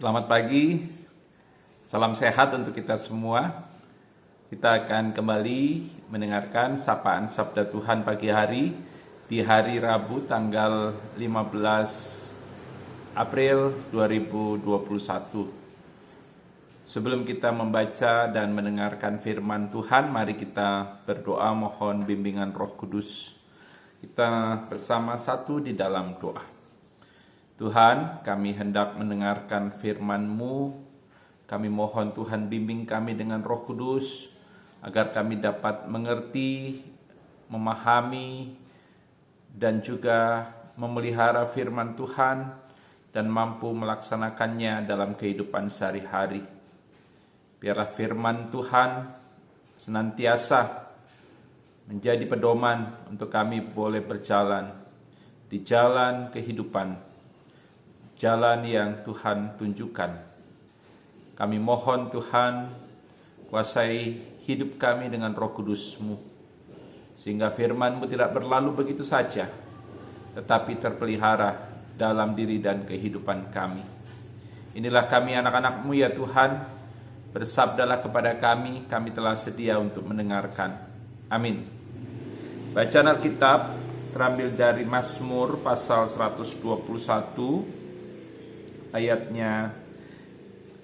Selamat pagi, salam sehat untuk kita semua. Kita akan kembali mendengarkan sapaan Sabda Tuhan pagi hari di hari Rabu tanggal 15 April 2021. Sebelum kita membaca dan mendengarkan firman Tuhan, mari kita berdoa mohon bimbingan Roh Kudus. Kita bersama satu di dalam doa. Tuhan, kami hendak mendengarkan firman-Mu. Kami mohon Tuhan bimbing kami dengan Roh Kudus, agar kami dapat mengerti, memahami, dan juga memelihara firman Tuhan, dan mampu melaksanakannya dalam kehidupan sehari-hari. Biarlah firman Tuhan senantiasa menjadi pedoman untuk kami boleh berjalan di jalan kehidupan, jalan yang Tuhan tunjukkan. Kami mohon Tuhan, kuasai hidup kami dengan Roh Kudus-Mu, sehingga firman-Mu tidak berlalu begitu saja, tetapi terpelihara dalam diri dan kehidupan kami. Inilah kami anak-anak-Mu ya Tuhan, bersabdalah kepada kami telah sedia untuk mendengarkan. Amin. Bacaan Alkitab terambil dari Mazmur pasal 121, ayatnya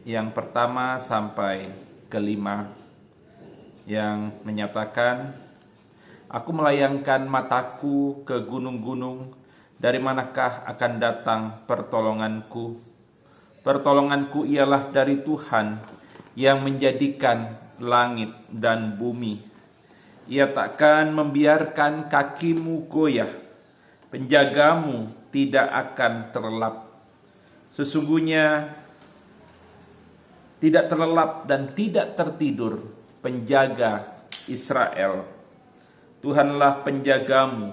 yang pertama sampai kelima, yang menyatakan, "Aku melayangkan mataku ke gunung-gunung, dari manakah akan datang pertolonganku? Pertolonganku ialah dari Tuhan yang menjadikan langit dan bumi. Ia takkan membiarkan kakimu goyah, penjagamu tidak akan terlelap. Sesungguhnya tidak terlelap dan tidak tertidur penjaga Israel. Tuhanlah penjagamu,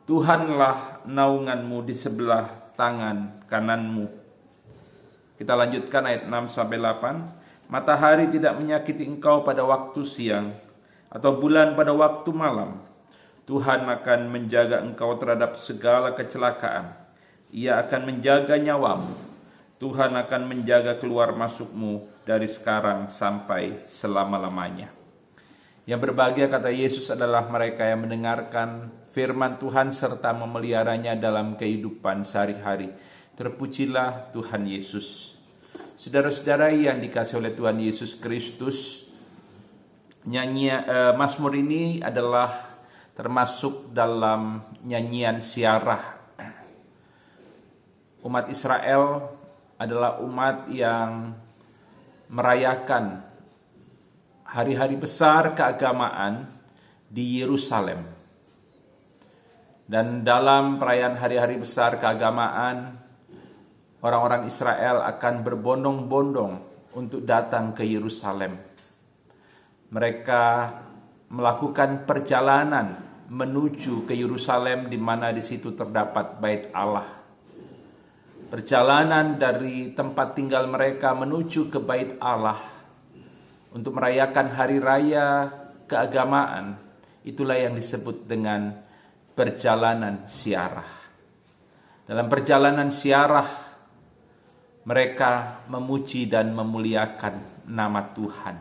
Tuhanlah naunganmu di sebelah tangan kananmu." Kita lanjutkan ayat 6-8. "Matahari tidak menyakiti engkau pada waktu siang, atau bulan pada waktu malam. Tuhan akan menjaga engkau terhadap segala kecelakaan. Ia akan menjaga nyawamu. Tuhan akan menjaga keluar masukmu dari sekarang sampai selama-lamanya." Yang berbahagia, kata Yesus, adalah mereka yang mendengarkan firman Tuhan serta memeliharanya dalam kehidupan sehari-hari. Terpujilah Tuhan Yesus. Saudara-saudara yang dikasihi oleh Tuhan Yesus Kristus, Mazmur ini adalah termasuk dalam nyanyian siarah. Umat Israel adalah umat yang merayakan hari-hari besar keagamaan di Yerusalem. Dan dalam perayaan hari-hari besar keagamaan, orang-orang Israel akan berbondong-bondong untuk datang ke Yerusalem. Mereka melakukan perjalanan menuju ke Yerusalem, di mana di situ terdapat Bait Allah. Perjalanan dari tempat tinggal mereka menuju ke Bait Allah untuk merayakan hari raya keagamaan, itulah yang disebut dengan perjalanan siarah. Dalam perjalanan siarah, mereka memuji dan memuliakan nama Tuhan.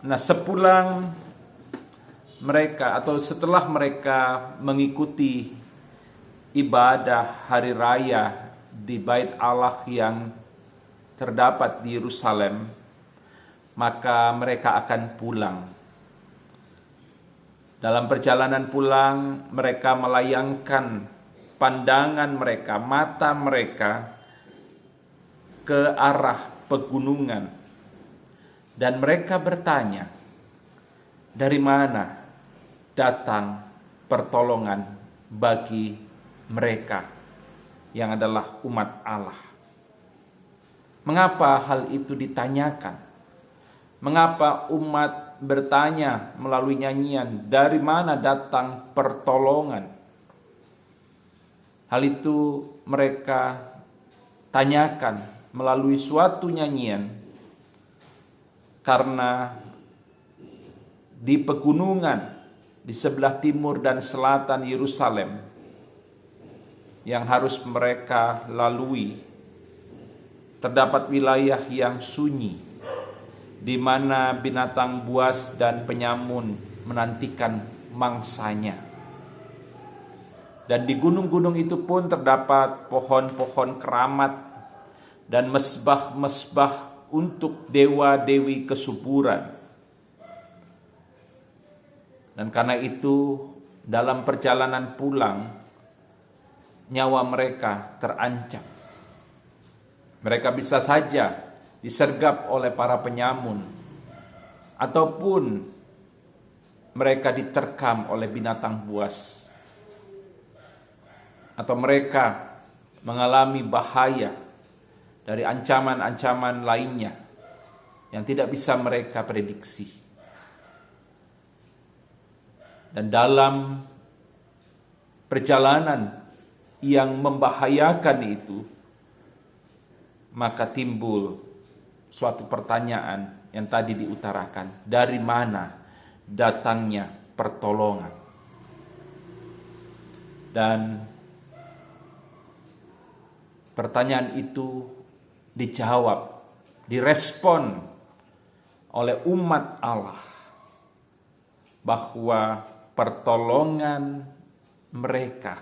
Nah, sepulang mereka atau setelah mereka mengikuti ibadah hari raya di Bait Allah yang terdapat di Yerusalem, maka mereka akan pulang. Dalam perjalanan pulang, mereka melayangkan pandangan mereka, mata mereka ke arah pegunungan, dan mereka bertanya, dari mana datang pertolongan bagi mereka yang adalah umat Allah. Mengapa hal itu ditanyakan? Mengapa umat bertanya melalui nyanyian, dari mana datang pertolongan? Hal itu mereka tanyakan melalui suatu nyanyian, karena di pegunungan di sebelah timur dan selatan Yerusalem yang harus mereka lalui terdapat wilayah yang sunyi, di mana binatang buas dan penyamun menantikan mangsanya. Dan di gunung-gunung itu pun terdapat pohon-pohon keramat dan mesbah-mesbah untuk dewa-dewi kesuburan. Dan karena itu, dalam perjalanan pulang, nyawa mereka terancam. Mereka bisa saja disergap oleh para penyamun, ataupun mereka diterkam oleh binatang buas, atau mereka mengalami bahaya dari ancaman-ancaman lainnya yang tidak bisa mereka prediksi. Dan dalam perjalanan yang membahayakan itu, maka timbul suatu pertanyaan yang tadi diutarakan, dari mana datangnya pertolongan? Dan pertanyaan itu dijawab, direspon oleh umat Allah, bahwa pertolongan mereka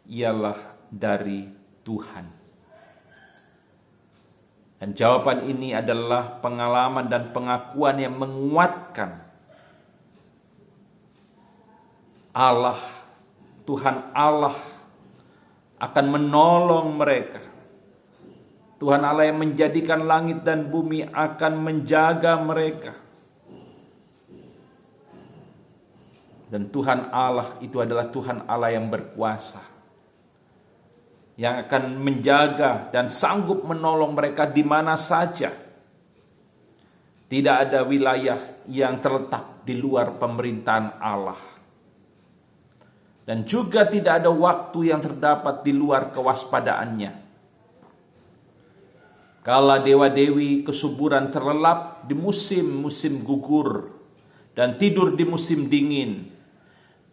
ialah dari Tuhan. Dan jawaban ini adalah pengalaman dan pengakuan yang menguatkan Allah, Tuhan Allah akan menolong mereka. Tuhan Allah yang menjadikan langit dan bumi akan menjaga mereka. Dan Tuhan Allah itu adalah Tuhan Allah yang berkuasa, yang akan menjaga dan sanggup menolong mereka di mana saja. Tidak ada wilayah yang terletak di luar pemerintahan Allah. Dan juga tidak ada waktu yang terdapat di luar kewaspadaannya. Kala dewa-dewi kesuburan terlelap di musim-musim gugur dan tidur di musim dingin,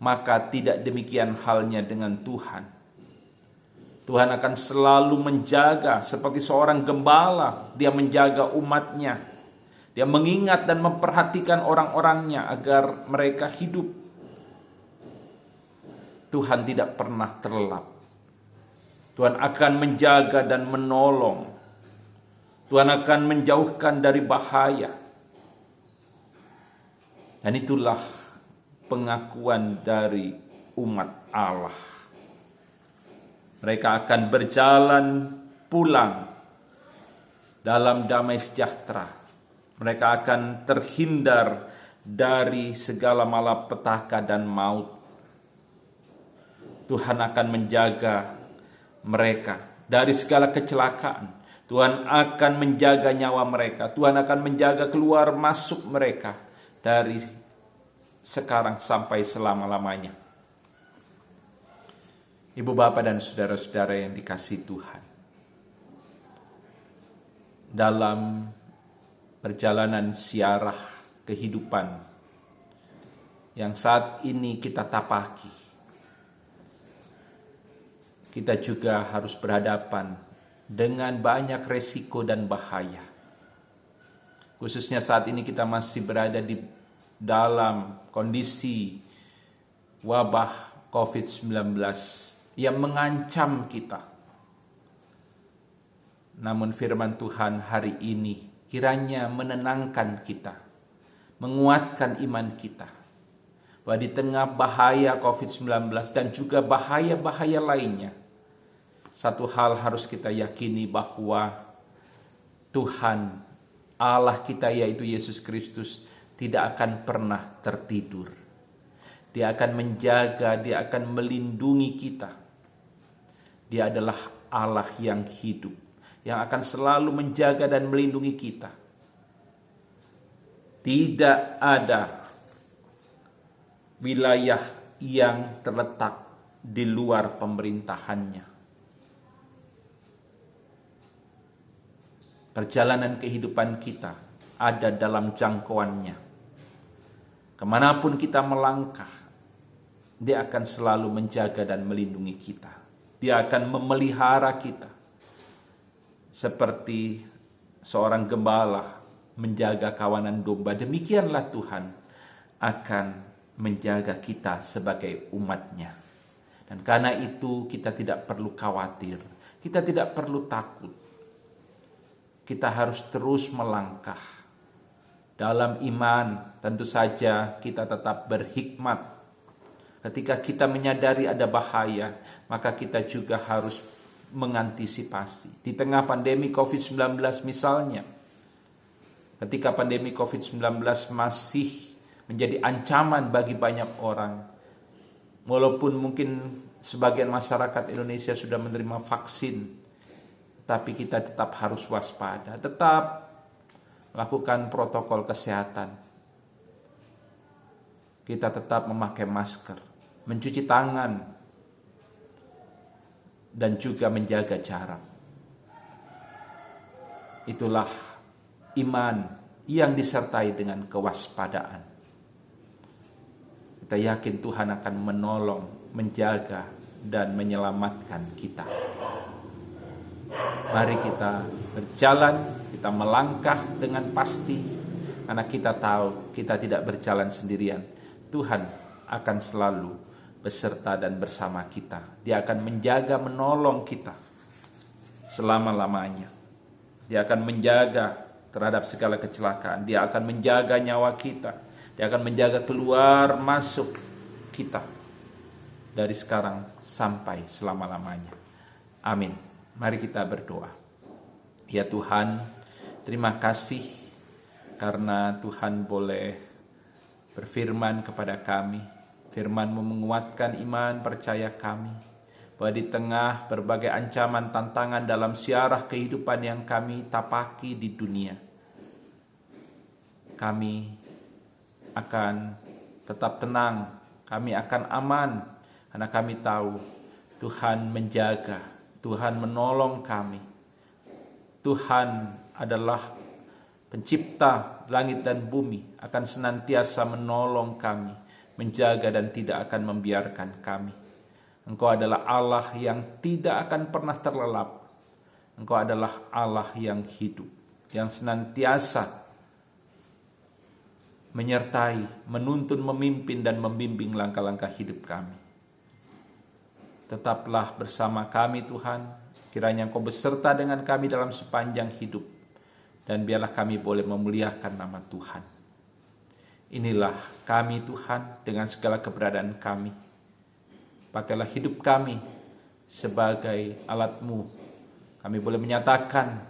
maka tidak demikian halnya dengan Tuhan. Tuhan akan selalu menjaga seperti seorang gembala. Dia menjaga umatnya. Dia mengingat dan memperhatikan orang-orangnya agar mereka hidup. Tuhan tidak pernah terlelap. Tuhan akan menjaga dan menolong. Tuhan akan menjauhkan dari bahaya. Dan itulah pengakuan dari umat Allah. Mereka akan berjalan pulang dalam damai sejahtera. Mereka akan terhindar dari segala malapetaka dan maut. Tuhan akan menjaga mereka dari segala kecelakaan. Tuhan akan menjaga nyawa mereka. Tuhan akan menjaga keluar masuk mereka dari sekarang sampai selama-lamanya. Ibu, bapak, dan saudara-saudara yang dikasihi Tuhan, dalam perjalanan siarah kehidupan yang saat ini kita tapaki, kita juga harus berhadapan dengan banyak resiko dan bahaya. Khususnya saat ini kita masih berada di dalam kondisi wabah COVID-19 yang mengancam kita. Namun firman Tuhan hari ini kiranya menenangkan kita, menguatkan iman kita, bahwa di tengah bahaya COVID-19 dan juga bahaya-bahaya lainnya, satu hal harus kita yakini, bahwa Tuhan Allah kita yaitu Yesus Kristus tidak akan pernah tertidur. Dia akan menjaga, dia akan melindungi kita. Dia adalah Allah yang hidup, yang akan selalu menjaga dan melindungi kita. Tidak ada wilayah yang terletak di luar pemerintahannya. Perjalanan kehidupan kita ada dalam jangkauannya. Kemanapun kita melangkah, Dia akan selalu menjaga dan melindungi kita. Dia akan memelihara kita. seperti seorang gembala menjaga kawanan domba, demikianlah Tuhan akan menjaga kita sebagai umatnya. Dan karena itu kita tidak perlu khawatir, kita tidak perlu takut. Kita harus terus melangkah dalam iman. Tentu saja kita tetap berhikmat. Ketika kita menyadari ada bahaya, maka kita juga harus mengantisipasi. Di tengah pandemi COVID-19 misalnya, ketika pandemi COVID-19 masih menjadi ancaman bagi banyak orang, walaupun mungkin sebagian masyarakat Indonesia sudah menerima vaksin, tapi kita tetap harus waspada, tetap lakukan protokol kesehatan. Kita tetap memakai masker, mencuci tangan, dan juga menjaga jarak. Itulah iman yang disertai dengan kewaspadaan. Kita yakin Tuhan akan menolong, menjaga, dan menyelamatkan kita. Mari kita berjalan, kita melangkah dengan pasti, karena kita tahu kita tidak berjalan sendirian. Tuhan akan selalu beserta dan bersama kita. Dia akan menjaga, menolong kita selama-lamanya. Dia akan menjaga terhadap segala kecelakaan. Dia akan menjaga nyawa kita. Dia akan menjaga keluar masuk kita dari sekarang sampai selama-lamanya. Amin. Mari kita berdoa. Ya Tuhan, terima kasih karena Tuhan boleh berfirman kepada kami. Firman-Mu menguatkan iman percaya kami, bahwa di tengah berbagai ancaman tantangan dalam siarah kehidupan yang kami tapaki di dunia, kami akan tetap tenang, kami akan aman, karena kami tahu Tuhan menjaga, Tuhan menolong kami. Tuhan adalah pencipta langit dan bumi, akan senantiasa menolong kami, menjaga dan tidak akan membiarkan kami. Engkau adalah Allah yang tidak akan pernah terlelap. Engkau adalah Allah yang hidup, yang senantiasa menyertai, menuntun, memimpin, dan membimbing langkah-langkah hidup kami. Tetaplah bersama kami Tuhan, kiranya Engkau beserta dengan kami dalam sepanjang hidup, dan biarlah kami boleh memuliakan nama Tuhan. Inilah kami Tuhan dengan segala keberadaan kami. Pakailah hidup kami sebagai alat-Mu. Kami boleh menyatakan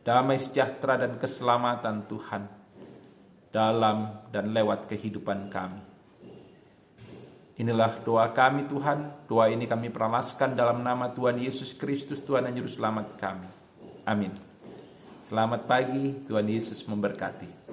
damai sejahtera dan keselamatan Tuhan dalam dan lewat kehidupan kami. Inilah doa kami Tuhan. Doa ini kami peralaskan dalam nama Tuhan Yesus Kristus, Tuhan dan Juru Selamat kami. Amin. Selamat pagi, Tuhan Yesus memberkati.